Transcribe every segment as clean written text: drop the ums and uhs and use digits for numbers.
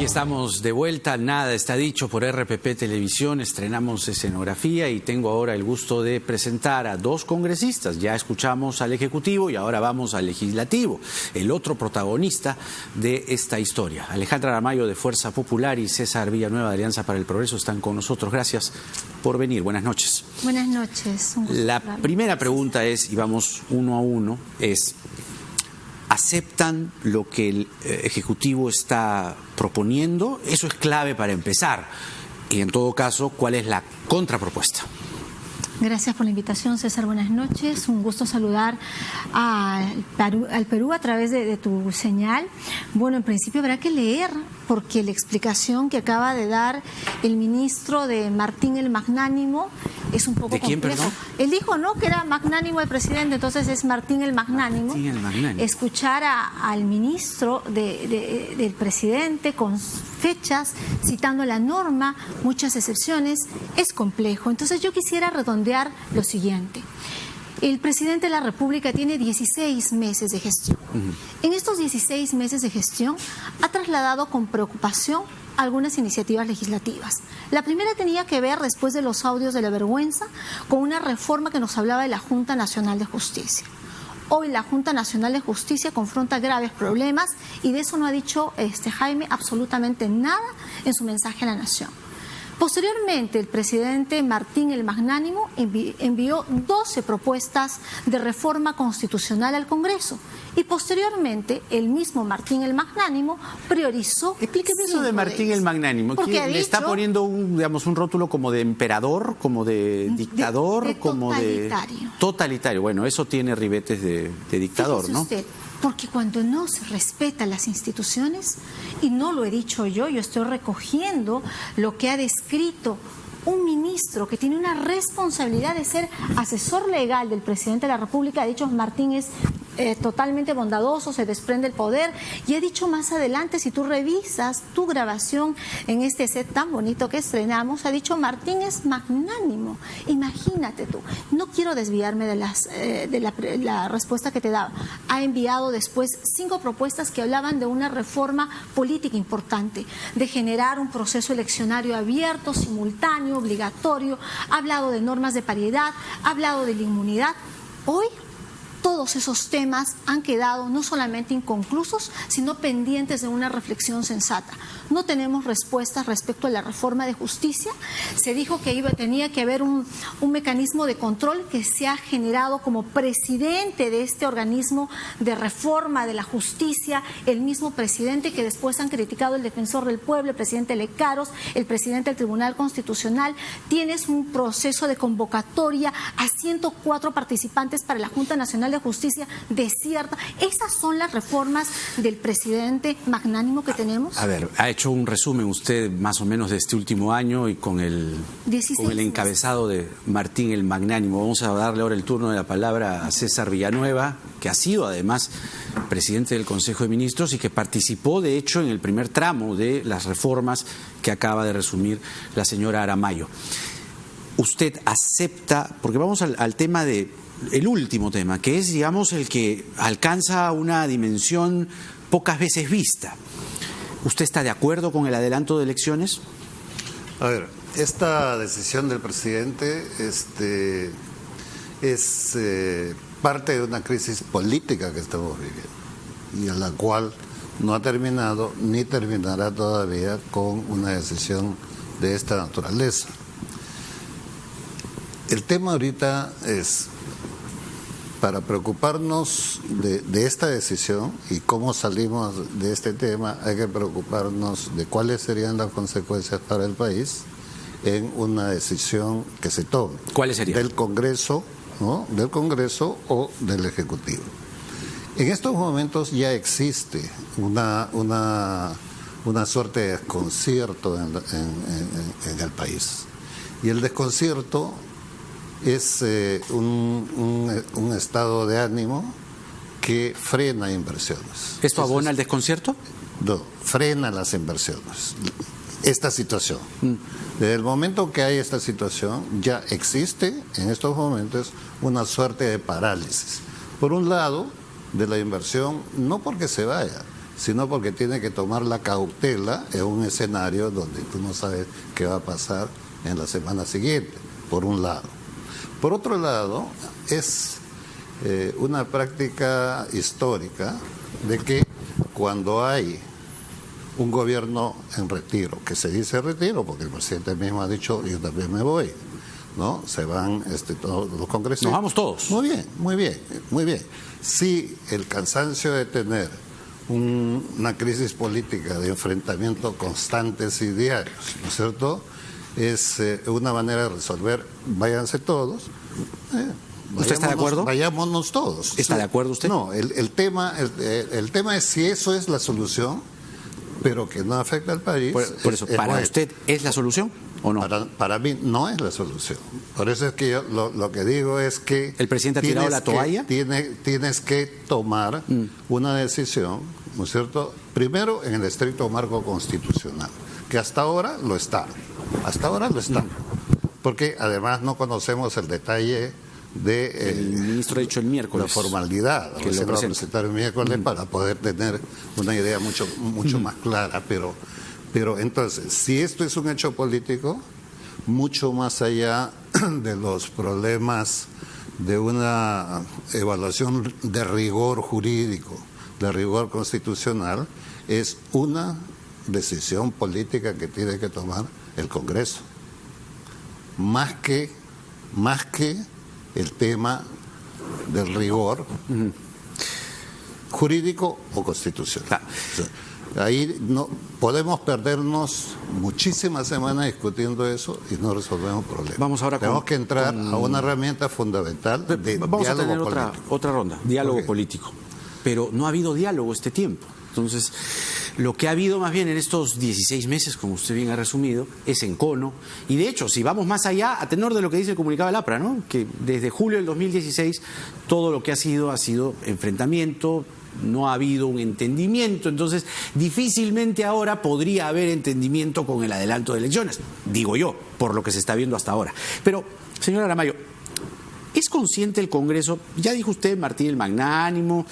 Aquí estamos de vuelta, nada está dicho por RPP Televisión, estrenamos escenografía y tengo ahora el gusto de presentar a dos congresistas. Ya escuchamos al Ejecutivo y ahora vamos al Legislativo, el otro protagonista de esta historia. Alejandra Aramayo de Fuerza Popular y César Villanueva de Alianza para el Progreso están con nosotros. Gracias por venir, buenas noches. Buenas noches. La primera pregunta es, y vamos uno a uno, es: ¿aceptan lo que el Ejecutivo está proponiendo? Eso es clave para empezar. Y en todo caso, ¿cuál es la contrapropuesta? Gracias por la invitación, César. Buenas noches. Un gusto saludar al Perú a través de tu señal. Bueno, en principio habrá que leer, porque la explicación que acaba de dar el ministro de Martín el Magnánimo es un poco ¿De quién, complejo. perdón? Él dijo, ¿no?, que era magnánimo el presidente, entonces es Martín el Magnánimo. Martín el Magnánimo. Escuchar al ministro del presidente con fechas, citando la norma, muchas excepciones, es complejo. Entonces yo quisiera redondear lo siguiente. El presidente de la República tiene 16 meses de gestión. En estos 16 meses de gestión ha trasladado con preocupación algunas iniciativas legislativas. La primera tenía que ver, después de los audios de la vergüenza, con una reforma que nos hablaba de la Junta Nacional de Justicia. Hoy la Junta Nacional de Justicia confronta graves problemas y de eso no ha dicho Jaime absolutamente nada en su mensaje a la Nación. Posteriormente, el presidente Martín el Magnánimo envió 12 propuestas de reforma constitucional al Congreso y posteriormente el mismo Martín el Magnánimo priorizó. Explíqueme eso de Martín el Magnánimo. ¿Le está poniendo un rótulo como de emperador, como de dictador, de como totalitario? De totalitario. Bueno, eso tiene ribetes de dictador, Fíjese ¿no? usted, porque cuando no se respetan las instituciones, y no lo he dicho yo estoy recogiendo lo que ha descrito un ministro que tiene una responsabilidad de ser asesor legal del presidente de la República, ha dicho Martín es totalmente bondadoso, se desprende el poder, y ha dicho más adelante, si tú revisas tu grabación en este set tan bonito que estrenamos, ha dicho Martín es magnánimo. Imagínate tú, no quiero desviarme de la respuesta que te daba. Ha enviado después 5 propuestas que hablaban de una reforma política importante, de generar un proceso eleccionario abierto, simultáneo, obligatorio, ha hablado de normas de paridad, ha hablado de la inmunidad. Hoy todos esos temas han quedado no solamente inconclusos, sino pendientes de una reflexión sensata. No tenemos respuestas respecto a la reforma de justicia. Se dijo que tenía que haber un mecanismo de control que se ha generado como presidente de este organismo de reforma de la justicia, el mismo presidente que después han criticado el defensor del pueblo, el presidente Lecaros, el presidente del Tribunal Constitucional. Tienes un proceso de convocatoria a 104 participantes para la Junta Nacional de Justicia desierta. Esas son las reformas del presidente magnánimo que tenemos. A ver, ha hecho un resumen usted más o menos de este último año y con el encabezado de Martín el Magnánimo. Vamos a darle ahora el turno de la palabra a César Villanueva, que ha sido además presidente del Consejo de Ministros y que participó de hecho en el primer tramo de las reformas que acaba de resumir la señora Aramayo. ¿Usted acepta, porque vamos al tema el último tema, que es, digamos, el que alcanza una dimensión pocas veces vista? ¿Usted está de acuerdo con el adelanto de elecciones? A ver, esta decisión del presidente es parte de una crisis política que estamos viviendo y a la cual no ha terminado ni terminará todavía con una decisión de esta naturaleza. El tema ahorita es, para preocuparnos de esta decisión y cómo salimos de este tema, hay que preocuparnos de cuáles serían las consecuencias para el país en una decisión que se tome. ¿Cuáles serían? Del Congreso, ¿no? Del Congreso o del Ejecutivo. En estos momentos ya existe una suerte de desconcierto en el país. Y el desconcierto es un estado de ánimo que frena inversiones. ¿Esto abona el desconcierto? No, frena las inversiones. Esta situación. Desde el momento que hay esta situación, ya existe en estos momentos una suerte de parálisis. Por un lado, de la inversión, no porque se vaya, sino porque tiene que tomar la cautela en un escenario donde tú no sabes qué va a pasar en la semana siguiente, por un lado. Por otro lado, es una práctica histórica de que cuando hay un gobierno en retiro, que se dice retiro porque el presidente mismo ha dicho yo también me voy, ¿no? Se van todos los congresistas. Nos vamos todos. Muy bien, muy bien, muy bien. Si el cansancio de tener una crisis política de enfrentamientos constantes y diarios, ¿no es cierto?, es una manera de resolver, váyanse todos. ¿Usted está de acuerdo? Vayámonos todos. ¿Está de acuerdo usted? No, el tema es si eso es la solución, pero que no afecta al país. Por eso, ¿para usted es la solución o no? Para mí no es la solución. Por eso es que yo lo que digo es que... ¿El presidente ha tirado la toalla? Tienes que tomar una decisión, ¿no es cierto?, primero en el estricto marco constitucional, que hasta ahora lo está. Hasta ahora lo está. Porque además no conocemos el detalle de... el ministro ha dicho el miércoles. La formalidad. Que lo va a presentar el miércoles para poder tener una idea mucho más clara. Pero entonces, si esto es un hecho político, mucho más allá de los problemas de una evaluación de rigor jurídico, de rigor constitucional, es una decisión política que tiene que tomar el Congreso. Más que el tema del rigor jurídico o constitucional. Ahí no podemos perdernos muchísimas semanas discutiendo eso y no resolvemos problemas. Vamos ahora Tenemos que entrar a una herramienta fundamental de vamos a tener político. otra ronda, diálogo político. Pero no ha habido diálogo este tiempo. Entonces, lo que ha habido más bien en estos 16 meses, como usted bien ha resumido, es encono. Y de hecho, si vamos más allá, a tenor de lo que dice el comunicado del APRA, ¿no?, que desde julio del 2016 todo lo que ha sido enfrentamiento, no ha habido un entendimiento. Entonces, difícilmente ahora podría haber entendimiento con el adelanto de elecciones, digo yo, por lo que se está viendo hasta ahora. Pero, señor Aramayo, ¿es consciente el Congreso? Ya dijo usted, Martín el Magnánimo,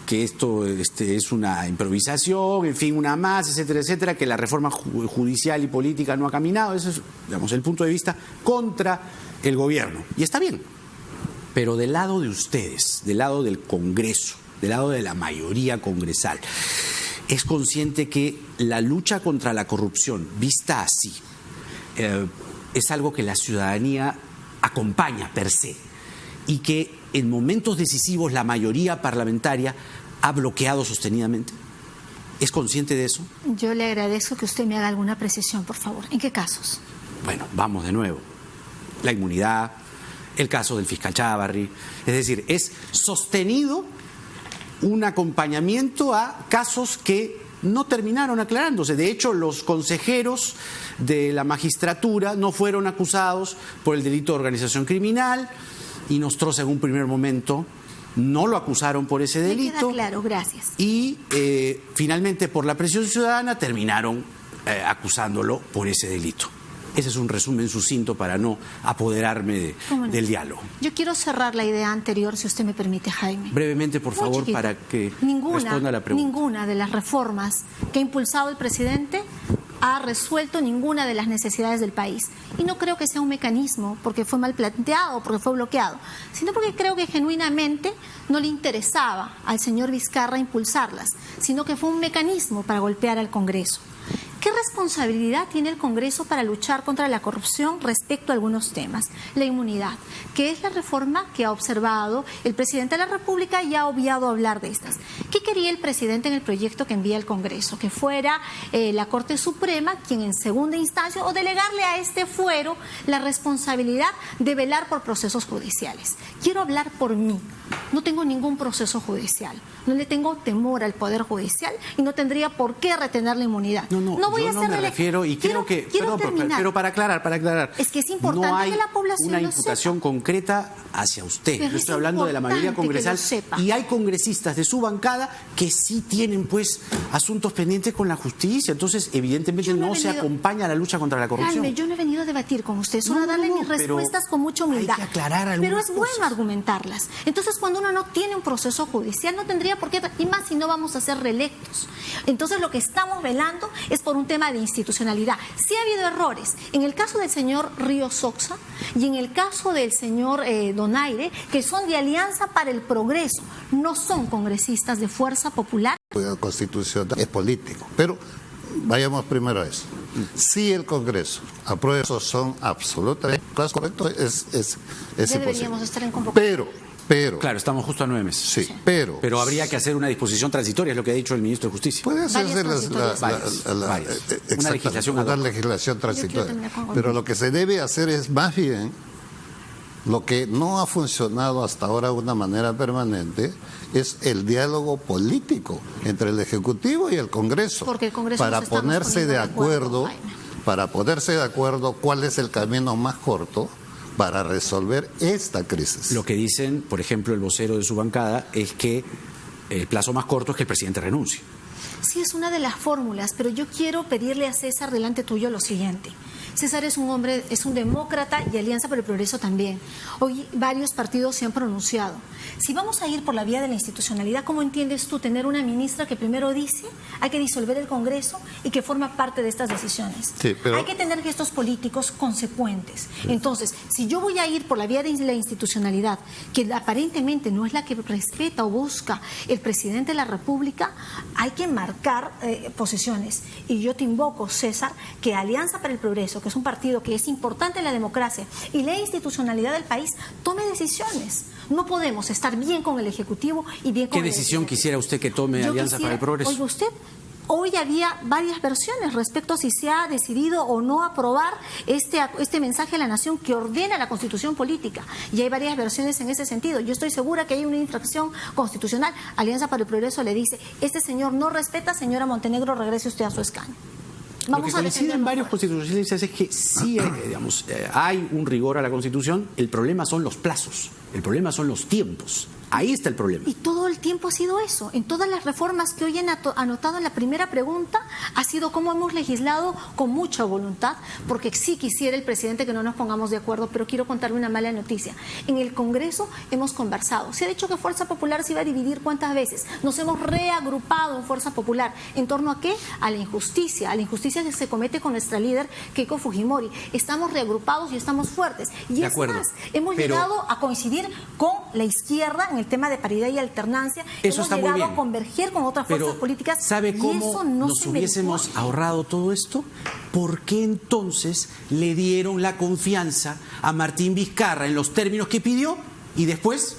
que esto es una improvisación, en fin, una más, etcétera, etcétera, que la reforma judicial y política no ha caminado. Ese es, digamos, el punto de vista contra el gobierno. Y está bien. Pero del lado de ustedes, del lado del Congreso, del lado de la mayoría congresal, ¿es consciente que la lucha contra la corrupción, vista así, es algo que la ciudadanía acompaña per se? Y que en momentos decisivos la mayoría parlamentaria ha bloqueado sostenidamente. ¿Es consciente de eso? Yo le agradezco que usted me haga alguna precisión, por favor. ¿En qué casos? Bueno, vamos de nuevo. La inmunidad, el caso del fiscal Chávarri. Es decir, es sostenido un acompañamiento a casos que no terminaron aclarándose. De hecho, los consejeros de la magistratura no fueron acusados por el delito de organización criminal. Y Nostroza en un primer momento no lo acusaron por ese delito. Me queda claro, gracias. Y finalmente por la presión ciudadana terminaron acusándolo por ese delito. Ese es un resumen sucinto para no apoderarme del diálogo. Yo quiero cerrar la idea anterior, si usted me permite, Jaime. Brevemente, por favor, para que responda a la pregunta. Ninguna de las reformas que ha impulsado el presidente ha resuelto ninguna de las necesidades del país. Y no creo que sea un mecanismo porque fue mal planteado, porque fue bloqueado, sino porque creo que genuinamente no le interesaba al señor Vizcarra impulsarlas, sino que fue un mecanismo para golpear al Congreso. ¿Qué responsabilidad tiene el Congreso para luchar contra la corrupción respecto a algunos temas? La inmunidad, que es la reforma que ha observado el presidente de la República y ha obviado hablar de estas. ¿Qué quería el presidente en el proyecto que envía al Congreso? Que fuera la Corte Suprema quien en segunda instancia, o delegarle a este fuero la responsabilidad de velar por procesos judiciales. Quiero hablar por mí. No tengo ningún proceso judicial, no le tengo temor al Poder Judicial y no tendría por qué retener la inmunidad. No voy a hacer me refiero y creo que, pero para aclarar, es que es importante no hay que la población una imputación concreta hacia usted. Yo estoy hablando de la mayoría congresal y hay congresistas de su bancada bancada que sí tienen pues asuntos pendientes con la justicia. Entonces, evidentemente no se acompaña a la lucha contra la corrupción. Calme, yo no he venido a debatir con usted, solo a darle mis respuestas con mucha humildad. Hay que aclarar algunas pero es bueno cosas. argumentarlas. Entonces, cuando uno no tiene un proceso judicial, no tendría por qué, y más si no vamos a ser reelectos. Entonces, lo que estamos velando es por un tema de institucionalidad. Sí ha habido errores. En el caso del señor Ríos Soxa y en el caso del señor Donaire, que son de Alianza para el Progreso, no son congresistas de Fuerza Popular. La Constitución es político, pero vayamos primero a eso. Si el Congreso aprueba eso, son absolutamente correcto, es Ya deberíamos estar en convocatoria. Pero claro, estamos justo a 9 meses. Sí, pero habría que hacer una disposición transitoria, es lo que ha dicho el ministro de Justicia. puede hacerse Una legislación ad hoc. una legislación transitoria. Pero lo que se debe hacer es más bien lo que no ha funcionado hasta ahora de una manera permanente, es el diálogo político entre el Ejecutivo y el Congreso, Porque el Congreso para nos estamos ponerse de acuerdo, Jaime. para ponerse de acuerdo cuál es el camino más corto para resolver esta crisis. Lo que dicen, por ejemplo, el vocero de su bancada es que el plazo más corto es que el presidente renuncie. Sí, es una de las fórmulas, pero yo quiero pedirle a César delante tuyo lo siguiente. César es un hombre, es un demócrata y Alianza para el Progreso también. Hoy varios partidos se han pronunciado. Si vamos a ir por la vía de la institucionalidad, ¿cómo entiendes tú tener una ministra que primero dice hay que disolver el Congreso y que forma parte de estas decisiones? Sí, pero hay que tener gestos políticos consecuentes. Sí. Entonces, si yo voy a ir por la vía de la institucionalidad, que aparentemente no es la que respeta o busca el presidente de la República, hay que marcar posiciones. Y yo te invoco, César, que Alianza para el Progreso, que es un partido que es importante en la democracia y la institucionalidad del país, tome decisiones. No podemos estar bien con el Ejecutivo y bien con ¿Qué decisión quisiera usted que tome Alianza para el Progreso? Oiga usted, hoy había varias versiones respecto a si se ha decidido o no aprobar este mensaje a la nación que ordena la Constitución política. Y hay varias versiones en ese sentido. Yo estoy segura que hay una infracción constitucional. Alianza para el Progreso le dice, este señor no respeta, señora Montenegro, regrese usted a su escaño. Lo que coinciden varios constitucionalistas es que sí, hay un rigor a la Constitución. El problema son los plazos, el problema son los tiempos. Ahí está el problema. Y todo el tiempo ha sido eso. En todas las reformas que hoy han anotado en la primera pregunta, ha sido cómo hemos legislado con mucha voluntad, porque sí quisiera el presidente que no nos pongamos de acuerdo, pero quiero contarle una mala noticia. En el Congreso hemos conversado. Se ha dicho que Fuerza Popular se iba a dividir cuántas veces. Nos hemos reagrupado en Fuerza Popular. ¿En torno a qué? A la injusticia que se comete con nuestra líder, Keiko Fujimori. Estamos reagrupados y estamos fuertes. Y es más, hemos llegado a coincidir con la izquierda en el tema de paridad y alternancia. Eso hemos está llegado muy bien. a converger con otras fuerzas políticas. ¿Sabe cómo y eso no nos se hubiésemos ahorrado todo esto? ¿Por qué entonces le dieron la confianza a Martín Vizcarra en los términos que pidió y después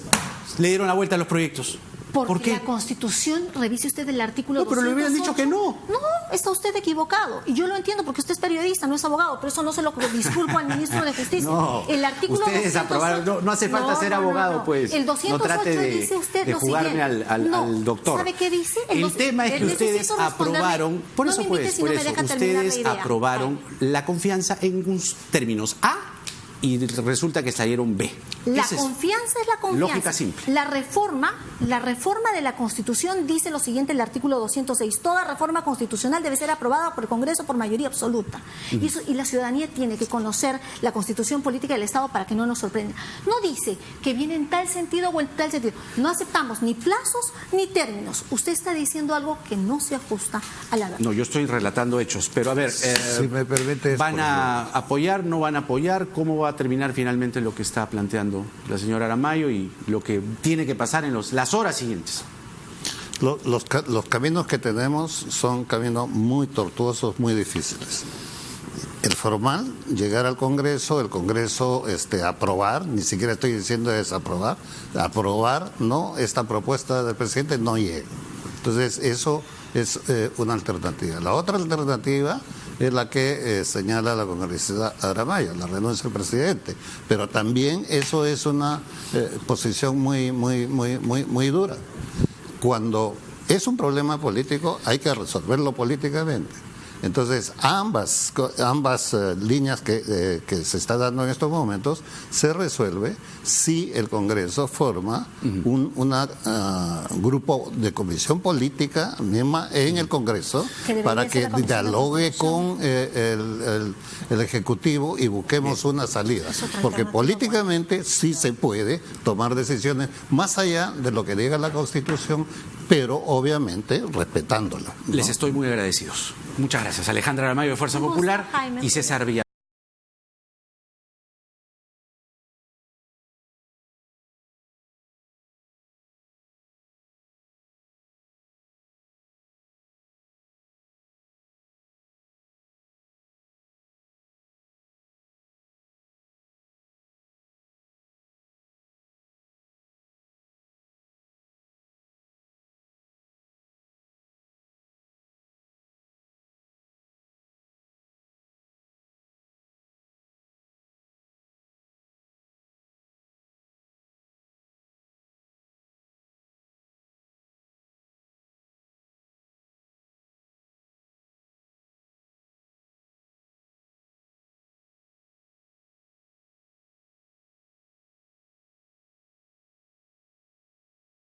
le dieron la vuelta a los proyectos? Porque ¿Por qué? la Constitución, revise usted el artículo 208. No, pero le hubieran dicho que no. No, está usted equivocado. Y yo lo entiendo porque usted es periodista, no es abogado. Pero eso no se lo disculpo al ministro de Justicia. No, el artículo ustedes 208, aprobaron, no hace falta ser abogado, pues. El 208 no trate dice usted de lo jugarme siguiente. al doctor. ¿Sabe qué dice? El tema es que ustedes aprobaron, por eso ustedes aprobaron la confianza en unos términos A y resulta que salieron B. La confianza es la confianza. Lógica simple. La reforma de la Constitución dice lo siguiente, el artículo 206. Toda reforma constitucional debe ser aprobada por el Congreso por mayoría absoluta. Y la ciudadanía tiene que conocer la Constitución política del Estado para que no nos sorprenda. No dice que viene en tal sentido o en tal sentido. No aceptamos ni plazos ni términos. Usted está diciendo algo que no se ajusta a la verdad. No, yo estoy relatando hechos. Pero a ver, si me permite, ¿van a apoyar, no van a apoyar? ¿Cómo va a terminar finalmente lo que está planteando la señora Aramayo y lo que tiene que pasar en las horas siguientes? Los caminos que tenemos son caminos muy tortuosos, muy difíciles. El formal, llegar al Congreso, el Congreso aprobar, ni siquiera estoy diciendo desaprobar, aprobar, no, esta propuesta del presidente no llega. Entonces, eso es una alternativa. La otra alternativa es la que señala la congresista Aramayo, la renuncia del presidente. Pero también eso es una posición muy dura. Cuando es un problema político, hay que resolverlo políticamente. Entonces, ambas líneas que se está dando en estos momentos se resuelve si el Congreso forma un grupo de comisión política misma en el Congreso para que dialogue con el Ejecutivo y busquemos una salida. Porque políticamente sí se puede tomar decisiones más allá de lo que diga la Constitución, pero obviamente respetándola, ¿no? Les estoy muy agradecidos. Muchas gracias. Alejandra Aramayo de Fuerza Popular y César Villanueva.